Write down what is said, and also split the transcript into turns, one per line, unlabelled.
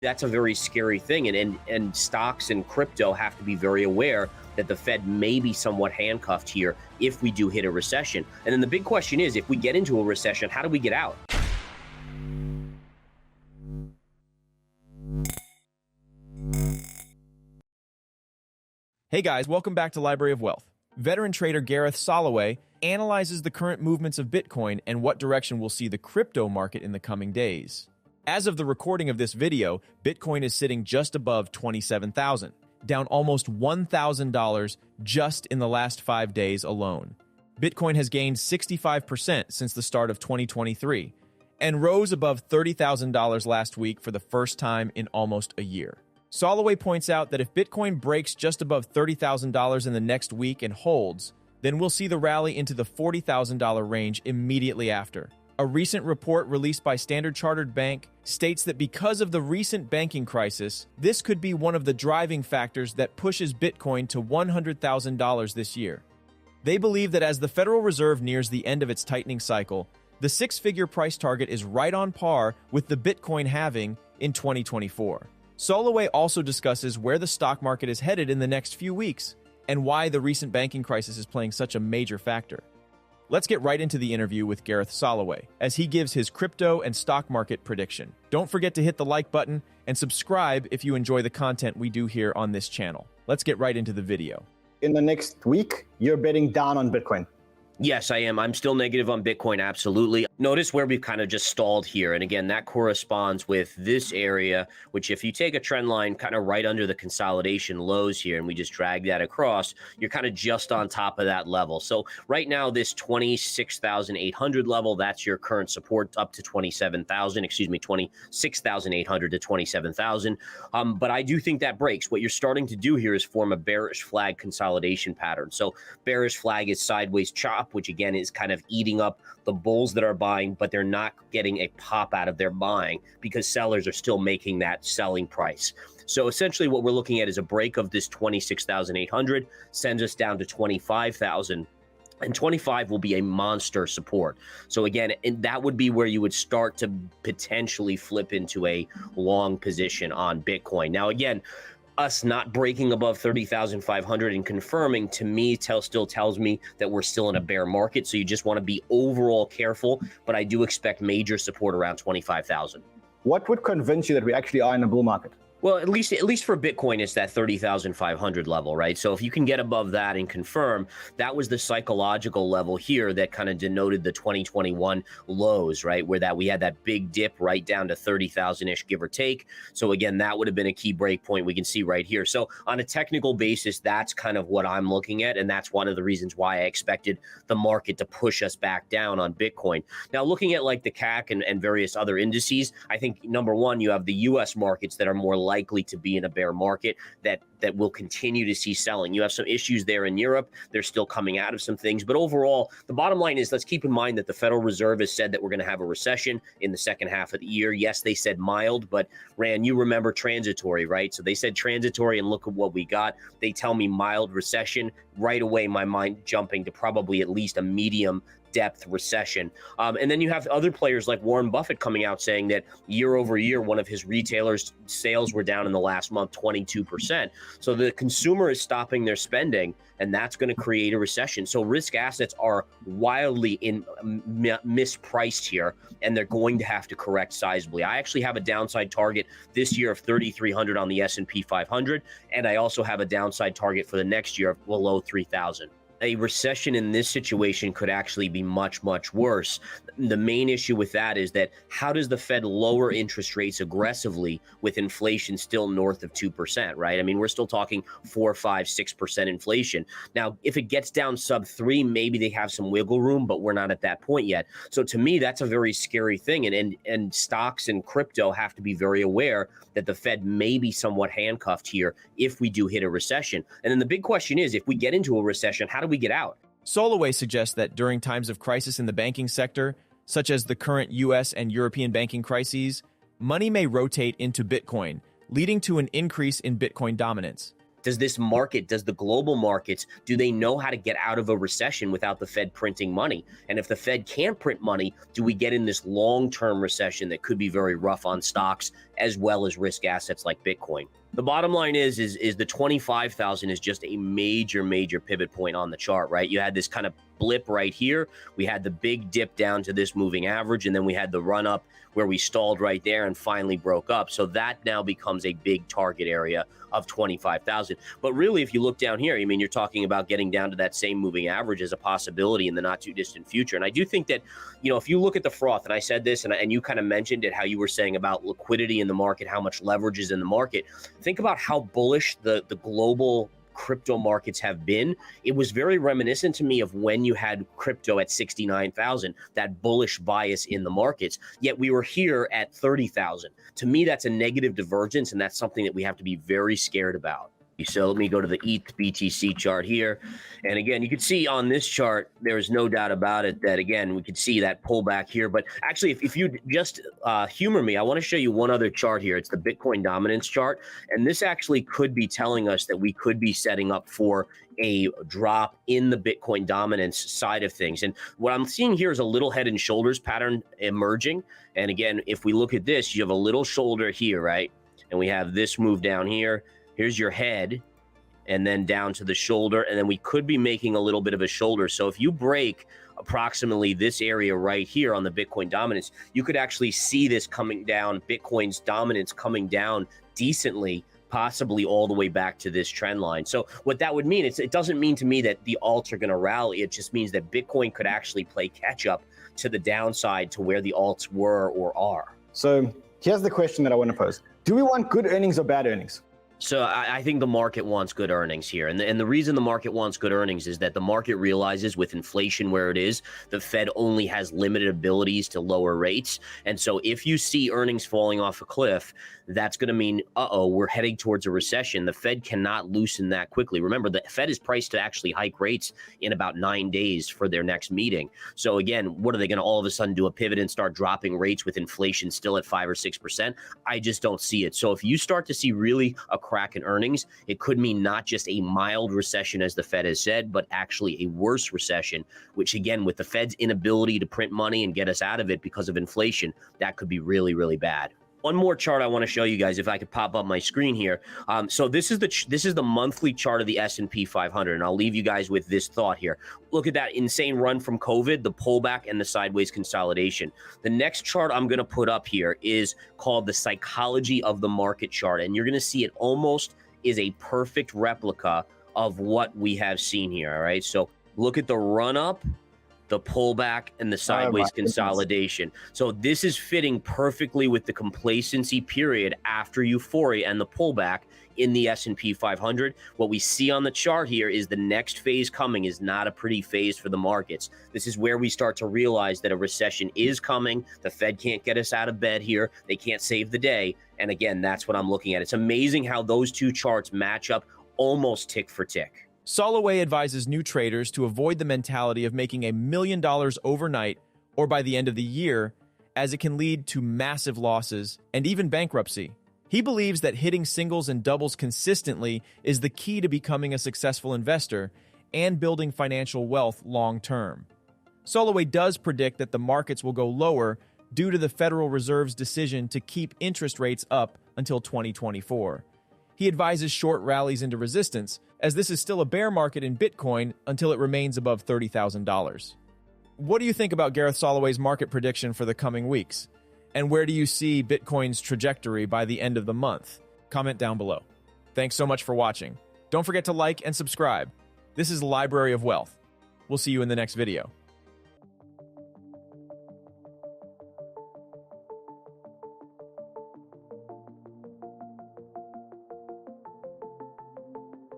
That's a very scary thing. And stocks and crypto have to be very aware that the Fed may be somewhat handcuffed here if we do hit a recession. And then the big question is, if we get into a recession, how do we get out?
Hey guys, welcome back to Library of Wealth. Veteran trader Gareth Soloway analyzes the current movements of Bitcoin and what direction we'll see the crypto market in the coming days. As of the recording of this video, Bitcoin is sitting just above $27,000, down almost $1,000 just in the last 5 days alone. Bitcoin has gained 65% since the start of 2023 and rose above $30,000 last week for the first time in almost a year. Soloway points out that if Bitcoin breaks just above $30,000 in the next week and holds, then we'll see the rally into the $40,000 range immediately after. A recent report released by Standard Chartered Bank states that because of the recent banking crisis, this could be one of the driving factors that pushes Bitcoin to $100,000 this year. They believe that as the Federal Reserve nears the end of its tightening cycle, the six-figure price target is right on par with the Bitcoin halving in 2024. Soloway also discusses where the stock market is headed in the next few weeks and why the recent banking crisis is playing such a major factor. Let's get right into the interview with Gareth Soloway as he gives his crypto and stock market prediction. Don't forget to hit the like button and subscribe if you enjoy the content we do here on this channel. Let's get right into the video.
In the next week, you're betting down on Bitcoin.
Yes, I am. I'm still negative on Bitcoin, absolutely. Notice where we've kind of just stalled here. And again, that corresponds with this area, which if you take a trend line kind of right under the consolidation lows here, and we just drag that across, you're kind of just on top of that level. So right now, this 26,800 level, that's your current support up to 26,800 to 27,000. But I do think that breaks. What you're starting to do here is form a bearish flag consolidation pattern. So bearish flag is sideways chop, which again is kind of eating up the bulls that are buying, but they're not getting a pop out of their buying because sellers are still making that selling price. So essentially what we're looking at is a break of this 26,800 sends us down to 25,000. And 25 will be a monster support. So again, that would be where you would start to potentially flip into a long position on Bitcoin. Now, again, us not breaking above 30,500 and confirming to me still tells me that we're still in a bear market. So you just want to be overall careful, but I do expect major support around 25,000.
What would convince you that we actually are in a bull market?
Well, at least for Bitcoin, it's that 30,500 level, right? So if you can get above that and confirm, that was the psychological level here that kind of denoted the 2021 lows, right? Where we had that big dip right down to 30,000-ish, give or take. So again, that would have been a key break point we can see right here. So on a technical basis, that's kind of what I'm looking at. And that's one of the reasons why I expected the market to push us back down on Bitcoin. Now, looking at like the CAC and various other indices, I think number one, you have the US markets that are more likely to be in a bear market that will continue to see selling. You have some issues there in Europe. They're still coming out of some things. But overall, the bottom line is let's keep in mind that the Federal Reserve has said that we're going to have a recession in the second half of the year. Yes, they said mild, but Rand, you remember transitory, right? So they said transitory and look at what we got. They tell me mild recession. Right away, my mind jumping to probably at least a medium depth recession. And then you have other players like Warren Buffett coming out saying that year over year, one of his retailers' sales were down in the last month 22%. So the consumer is stopping their spending, and that's going to create a recession. So risk assets are wildly mispriced here, and they're going to have to correct sizably. I actually have a downside target this year of 3,300 on the S&P 500, and I also have a downside target for the next year of below 3,000. A recession in this situation could actually be much, much worse. The main issue with that is that how does the Fed lower interest rates aggressively with inflation still north of 2%, right? I mean, we're still talking 4, 5, 6% inflation. Now, if it gets down sub 3, maybe they have some wiggle room, but we're not at that point yet. So to me, that's a very scary thing. And stocks and crypto have to be very aware that the Fed may be somewhat handcuffed here if we do hit a recession. And then the big question is, if we get into a recession, how do we get out?
Soloway suggests that during times of crisis in the banking sector, such as the current US and European banking crises, money may rotate into Bitcoin, leading to an increase in Bitcoin dominance.
Does this market, does the global markets, do they know how to get out of a recession without the Fed printing money? And if the Fed can't print money, do we get in this long-term recession that could be very rough on stocks as well as risk assets like Bitcoin? The bottom line is the 25,000 is just a major pivot point on the chart, right? You had this kind of blip right here. We had the big dip down to this moving average, and then we had the run up where we stalled right there and finally broke up. So that now becomes a big target area of 25,000. But really, if you look down here, I mean, you're talking about getting down to that same moving average as a possibility in the not too distant future. And I do think that, you know, if you look at the froth, and I said this, and you kind of mentioned it, how you were saying about liquidity in the market, how much leverage is in the market. Think about how bullish the global crypto markets have been. It was very reminiscent to me of when you had crypto at 69,000, that bullish bias in the markets, yet we were here at 30,000. To me, that's a negative divergence, and that's something that we have to be very scared about. So let me go to the ETH BTC chart here. And again, you can see on this chart, there's no doubt about it that, again, we could see that pullback here. But actually, if you just humor me, I want to show you one other chart here. It's the Bitcoin dominance chart. And this actually could be telling us that we could be setting up for a drop in the Bitcoin dominance side of things. And what I'm seeing here is a little head and shoulders pattern emerging. And again, if we look at this, you have a little shoulder here, right? And we have this move down here. Here's your head, and then down to the shoulder, and then we could be making a little bit of a shoulder. So if you break approximately this area right here on the Bitcoin dominance, you could actually see this coming down, Bitcoin's dominance coming down decently, possibly all the way back to this trend line. So what that would mean, it doesn't mean to me that the alts are going to rally. It just means that Bitcoin could actually play catch up to the downside to where the alts were or are.
So here's the question that I want to pose. Do we want good earnings or bad earnings?
So I think the market wants good earnings here. And the reason the market wants good earnings is that the market realizes with inflation where it is, the Fed only has limited abilities to lower rates. And so if you see earnings falling off a cliff, that's going to mean, we're heading towards a recession. The Fed cannot loosen that quickly. Remember, the Fed is priced to actually hike rates in about 9 days for their next meeting. So again, what are they going to all of a sudden do, a pivot and start dropping rates with inflation still at 5 or 6%? I just don't see it. So if you start to see really a crack in earnings, it could mean not just a mild recession, as the Fed has said, but actually a worse recession, which again, with the Fed's inability to print money and get us out of it because of inflation, that could be really, really bad. One more chart I want to show you guys, if I could pop up my screen here. So this is the monthly chart of the S&P 500, and I'll leave you guys with this thought here. Look at that insane run from COVID, the pullback, and the sideways consolidation. The next chart I'm going to put up here is called the psychology of the market chart, and you're going to see it almost is a perfect replica of what we have seen here. All right, so look at the run up, the pullback, and the sideways consolidation. So this is fitting perfectly with the complacency period after euphoria and the pullback in the S&P 500. What we see on the chart here is the next phase coming is not a pretty phase for the markets. This is where we start to realize that a recession is coming. The Fed can't get us out of bed here. They can't save the day. And again, that's what I'm looking at. It's amazing how those two charts match up almost tick for tick.
Soloway advises new traders to avoid the mentality of making $1 million overnight or by the end of the year, as it can lead to massive losses and even bankruptcy. He believes that hitting singles and doubles consistently is the key to becoming a successful investor and building financial wealth long term. Soloway does predict that the markets will go lower due to the Federal Reserve's decision to keep interest rates up until 2024. He advises short rallies into resistance, as this is still a bear market in Bitcoin until it remains above $30,000. What do you think about Gareth Soloway's market prediction for the coming weeks? And where do you see Bitcoin's trajectory by the end of the month? Comment down below. Thanks so much for watching. Don't forget to like and subscribe. This is Library of Wealth. We'll see you in the next video.